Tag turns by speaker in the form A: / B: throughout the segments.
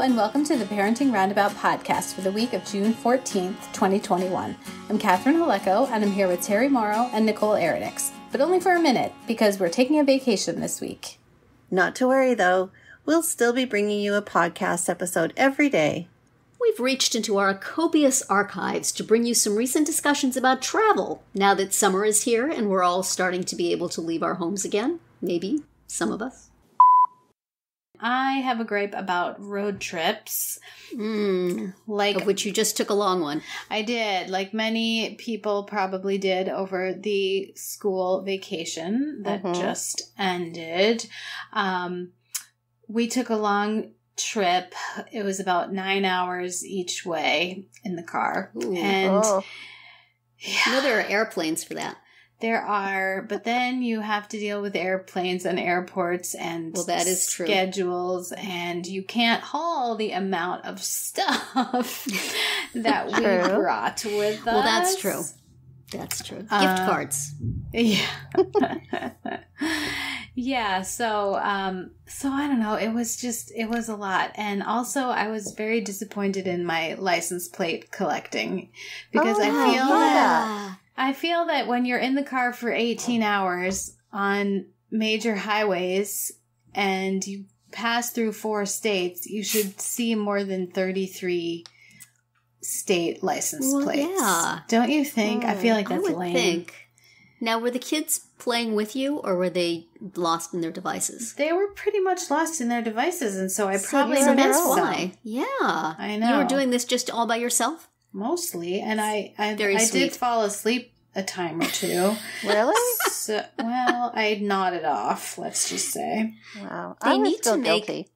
A: and welcome to the Parenting Roundabout podcast for the week of June 14th, 2021. I'm Catherine Haleko, and I'm here with Terry Morrow and Nicole Aronix, but only for a minute because we're taking a vacation this week.
B: Not to worry, though. We'll still be bringing you a podcast episode every day.
C: We've reached into our copious archives to bring you some recent discussions about travel, now that summer is here and we're all starting to be able to leave our homes again. Maybe, some of us.
A: I have a gripe about road trips.
C: Of which you just took a long one.
A: I did, like many people probably did over the school vacation that just ended. We took a long trip. It was about 9 hours each way in the car.
C: Ooh.
A: And
C: You know there are airplanes for that.
A: There are, but then you have to deal with airplanes and airports and
C: that is true.
A: Schedules, and you can't haul the amount of stuff that we brought with us.
C: Well, that's true. That's true. Gift cards.
A: Yeah. Yeah, so I don't know. It was a lot. And also I was very disappointed in my license plate collecting because I feel that when you're in the car for 18 hours on major highways and you pass through 4 states, you should see more than 33 state license plates.
C: Yeah.
A: Don't you think? I feel like that's lame.
C: I would think. Now, were the kids playing with you or were they lost in their devices?
A: They were pretty much lost in their devices, and so I probably
C: so
A: missed
C: that's
A: some.
C: why. Yeah.
A: I know.
C: You were doing this just all by yourself?
A: Mostly, and I
C: Very
A: did
C: sweet.
A: fall asleep a time or two.
B: Really?
A: So, well, I nodded off, let's just say.
B: Wow.
C: They
B: I was
C: need
B: still
C: to make-
B: guilty.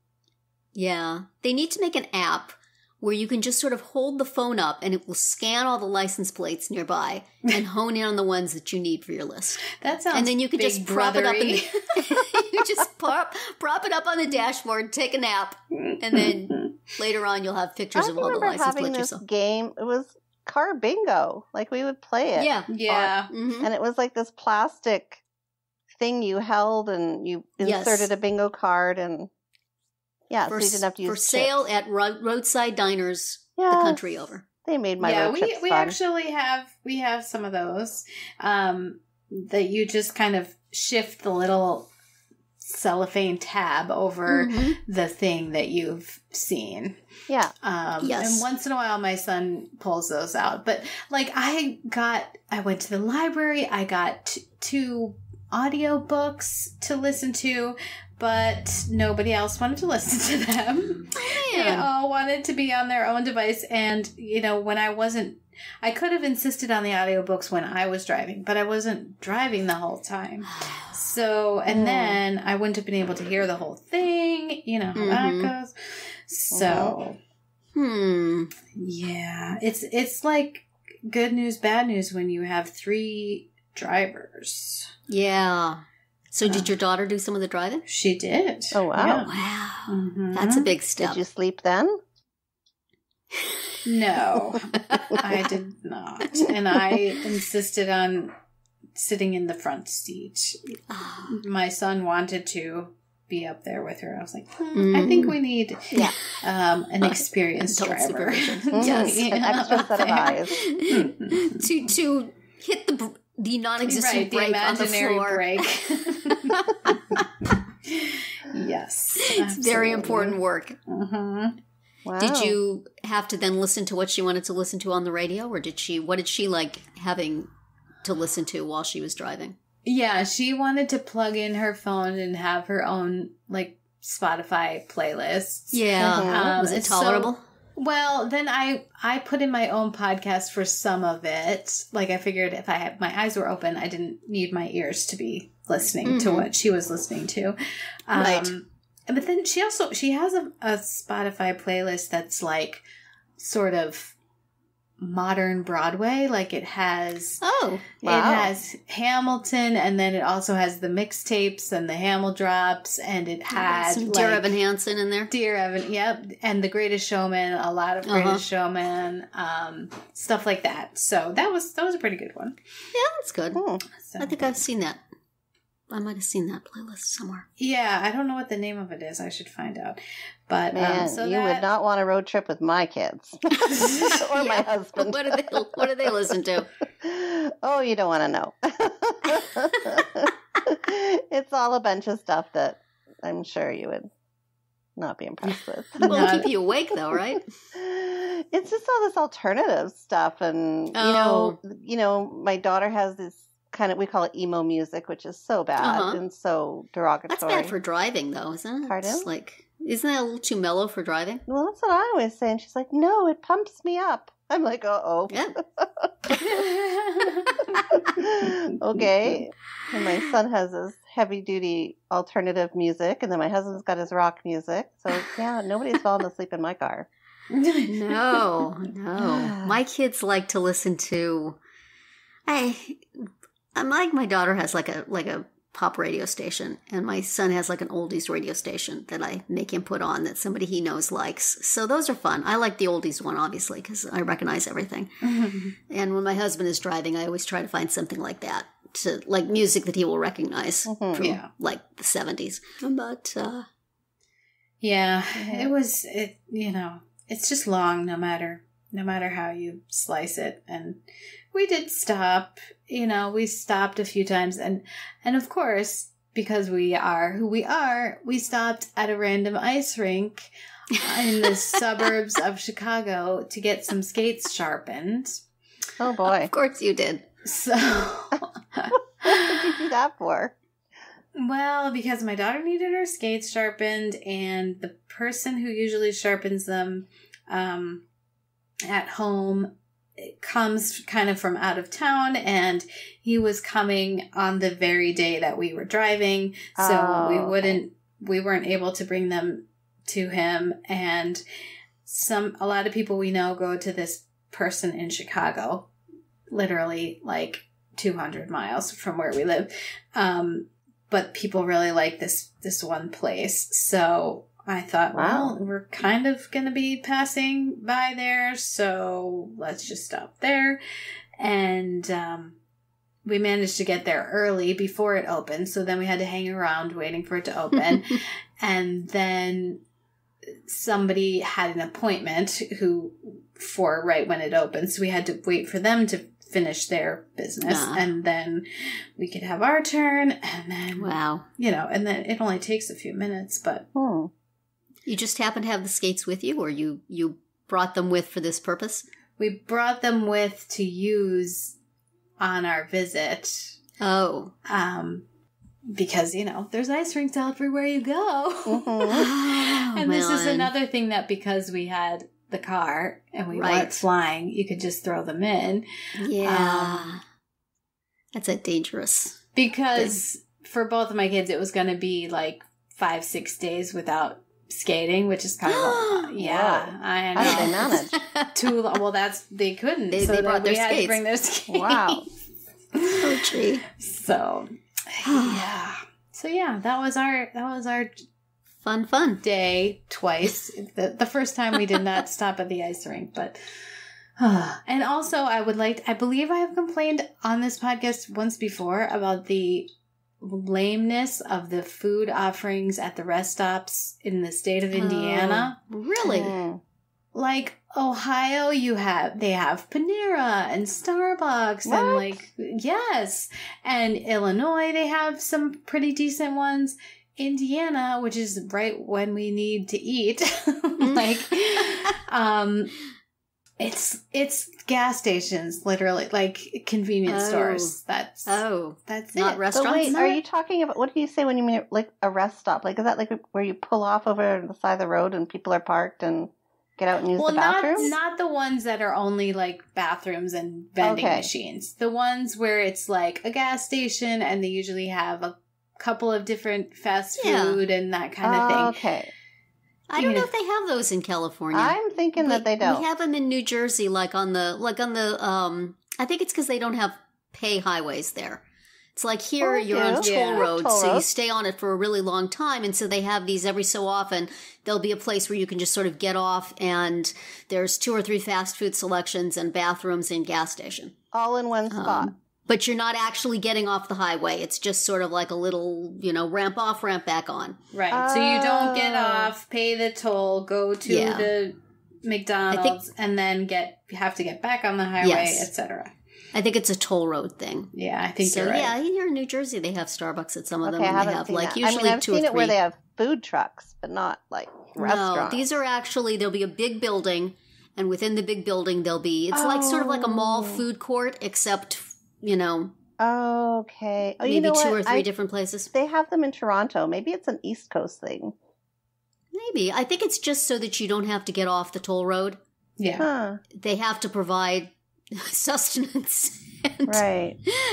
C: Yeah. They need to make an app where you can just sort of hold the phone up and it will scan all the license plates nearby and hone in on the ones that you need for your list.
A: That sounds
C: And then you can
A: big
C: just prop it up in
A: brothery.
C: you just prop it up on the dashboard, take a nap, and then later on you'll have pictures
B: I
C: of all the
B: remember
C: license
B: having
C: plates
B: this
C: yourself.
B: game. It was car bingo. Like, we would play it.
A: Yeah.
C: Mhm.
B: And it was like this plastic thing you held and you
C: Yes.
B: inserted a bingo card and so you didn't have to use
C: for
B: chips.
C: sale at roadside diners the
B: Yes.
C: country over.
B: They made my
A: Yeah,
B: road trips
A: we
B: fun.
A: actually have some of those that you just kind of shift the little cellophane tab over the thing that you've seen.
B: Yeah.
C: Yes.
A: And once in a while my son pulls those out. But like I went to the library, I got 2 audiobooks to listen to, but nobody else wanted to listen to them. They all wanted to be on their own device. And, when I could have insisted on the audiobooks when I was driving, but I wasn't driving the whole time. So, and then I wouldn't have been able to hear the whole thing. You know how that goes. So, yeah, it's like good news, bad news when you have 3 drivers.
C: Yeah. So did your daughter do some of the driving?
A: She did.
B: Oh, wow.
A: Yeah.
C: Wow.
A: Mhm.
C: That's a big step.
B: Did you sleep then?
A: No, I did not. And I insisted on sitting in the front seat. My son wanted to be up there with her. I was like, I think we need an experienced
C: Adult
A: driver.
C: supervision.
B: Yes. An extra set of eyes.
C: to hit the non-existent
A: the
C: brake on the
A: imaginary
C: floor.
A: brake. Yes.
C: It's very important work.
A: Mm-hmm.
B: Wow.
C: Did you have to then listen to what she wanted to listen to on the radio, or what did she like having to listen to while she was driving?
A: Yeah, she wanted to plug in her phone and have her own like Spotify playlists.
C: Yeah. Was it tolerable?
A: Well, then I put in my own podcast for some of it. Like I figured if I had my eyes were open, I didn't need my ears to be listening to what she was listening to.
C: Right.
A: But then she has a Spotify playlist that's like sort of modern Broadway. Like it has
C: Oh,
B: wow.
A: it has Hamilton, and then it also has the mixtapes and the Hamil drops, and it had
C: some Dear Evan Hansen in there.
A: Dear Evan, yep, and The Greatest Showman, a lot of Greatest Showman, stuff like that. So that was a pretty good one.
C: Yeah, that's good.
A: So,
C: I think I've seen that. I might have seen that playlist somewhere.
A: Yeah, I don't know what the name of it is. I should find out. But
B: Man, you would not want a road trip with my kids or my husband.
C: What do they listen to?
B: Oh, you don't want to know. It's all a bunch of stuff that I'm sure you would not be impressed with.
C: Well, keep you awake though, right?
B: It's just all this alternative stuff, and you know, my daughter has this kind of, we call it emo music, which is so bad and so derogatory.
C: That's bad for driving, though, isn't it?
B: Pardon?
C: It's like, isn't that a little too mellow for driving?
B: Well, that's what I always say, and she's like, "No, it pumps me up." I'm like, "Uh-oh."
C: Yeah.
B: Okay. And my son has his heavy-duty alternative music, and then my husband's got his rock music. So, yeah, nobody's falling asleep in my car.
C: No. My kids like to listen to... I'm like, my daughter has like a pop radio station, and my son has like an oldies radio station that I make him put on that somebody he knows likes. So those are fun. I like the oldies one, obviously, because I recognize everything. And when my husband is driving, I always try to find something like that, to like music that he will recognize from like the 70s. But
A: it's just long no matter how you slice it. And we did stop, we stopped a few times, and of course, because we are who we are, we stopped at a random ice rink in the suburbs of Chicago to get some skates sharpened.
B: Oh boy.
C: Of course you did.
A: So
B: what did you do that for?
A: Well, because my daughter needed her skates sharpened, and the person who usually sharpens them at home comes kind of from out of town, and he was coming on the very day that we were driving, so we weren't able to bring them to him. And a lot of people we know go to this person in Chicago, literally like 200 miles from where we live. But people really like this one place. So I thought, well, we're kind of going to be passing by there, so let's just stop there. And we managed to get there early before it opened, so then we had to hang around waiting for it to open. And then somebody had an appointment for right when it opened, so we had to wait for them to finish their business, and then we could have our turn, and then and then it only takes a few minutes, but
C: you just happen to have the skates with you, or you brought them with for this purpose?
A: We brought them with to use on our visit. Because there's ice rinks everywhere you go. And this is another thing, that because we had the car and we weren't flying, you could just throw them in.
C: Yeah. That's a dangerous
A: because for both of my kids, it was going to be like 5-6 days without skating, which is kind of I know.
B: How did they manage?
A: Too long. Well, they couldn't.
C: They brought their skates.
A: Had to bring their skates.
B: Wow.
C: Poetry.
A: So that was our
C: fun
A: day twice. The first time we did not stop at the ice rink, but and also I believe I have complained on this podcast once before about the lameness of the food offerings at the rest stops in the state of Indiana.
C: Really?
A: Like Ohio, they have Panera and Starbucks.
B: What?
A: And yes. And Illinois, they have some pretty decent ones. Indiana, which is right when we need to eat, it's gas stations, literally, like convenience stores. That's
C: not
A: it.
C: restaurants.
B: So wait, are you talking about, what do you say when you mean like a rest stop? Like, is that like where you pull off over the side of the road and people are parked and get out and use the bathrooms?
A: Not the ones that are only like bathrooms and vending machines. The ones where it's like a gas station and they usually have a couple of different fast food and that kind of thing.
B: Okay.
C: I don't know if they have those in California.
B: I'm thinking that they don't.
C: We have them in New Jersey, like on the I think it's because they don't have pay highways there. It's like here you're on a toll road, so you stay on it for a really long time, and so they have these every so often. There'll be a place where you can just sort of get off, and there's 2 or 3 fast food selections and bathrooms and gas station.
B: All in one spot.
C: But you're not actually getting off the highway. It's just sort of like a little, ramp off, ramp back on.
A: Right. So you don't get off, pay the toll, go to the McDonald's, and then have to get back on the highway, etc.
C: I think it's a toll road thing.
A: Yeah, I think you're right.
C: Yeah, here in New Jersey, they have Starbucks at some of them.
B: I
C: And
B: haven't
C: they have
B: seen that.
C: usually
B: I've
C: 2 or 3.
B: seen it where they have food trucks, but not like restaurants.
C: No, these are actually, there'll be a big building, and within the big building, there'll be, it's like sort of like a mall food court, except,
B: Okay.
C: Maybe
B: you know
C: 2 or 3 different places.
B: They have them in Toronto. Maybe it's an East Coast thing.
C: Maybe. I think it's just so that you don't have to get off the toll road.
A: Yeah.
B: Huh.
C: They have to provide sustenance and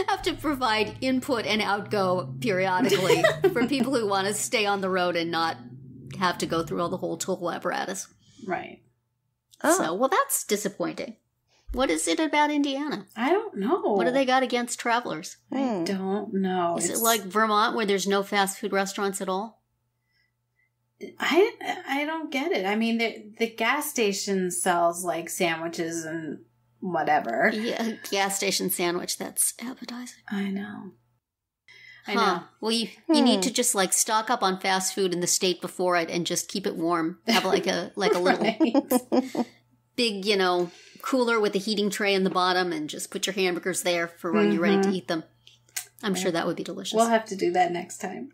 C: have to provide input and outgo periodically for people who want to stay on the road and not have to go through all the whole toll apparatus.
A: Right.
C: So, well, that's disappointing. What is it about Indiana?
A: I don't know.
C: What do they got against travelers?
A: I don't know.
C: Is it like Vermont where there's no fast food restaurants at all?
A: I don't get it. I mean, the gas station sells like sandwiches and whatever.
C: Yeah, gas station sandwich. That's appetizing.
A: I know. I know.
C: Well, you need to just like stock up on fast food in the state before it and just keep it warm. Have like a little big, cooler with a heating tray in the bottom and just put your hamburgers there for when you're ready to eat them. I'm sure that would be delicious.
A: We'll have to do that next time.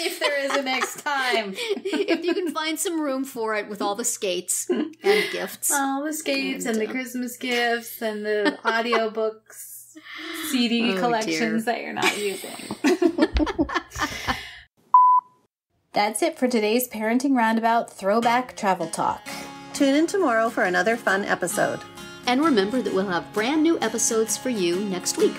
A: If there is a next time.
C: If you can find some room for it with all the skates and gifts.
A: All the skates and the Christmas gifts and the audiobooks, CD collections that you're not using. That's it for today's Parenting Roundabout Throwback Travel Talk.
B: Tune in tomorrow for another fun episode.
C: And remember that we'll have brand new episodes for you next week.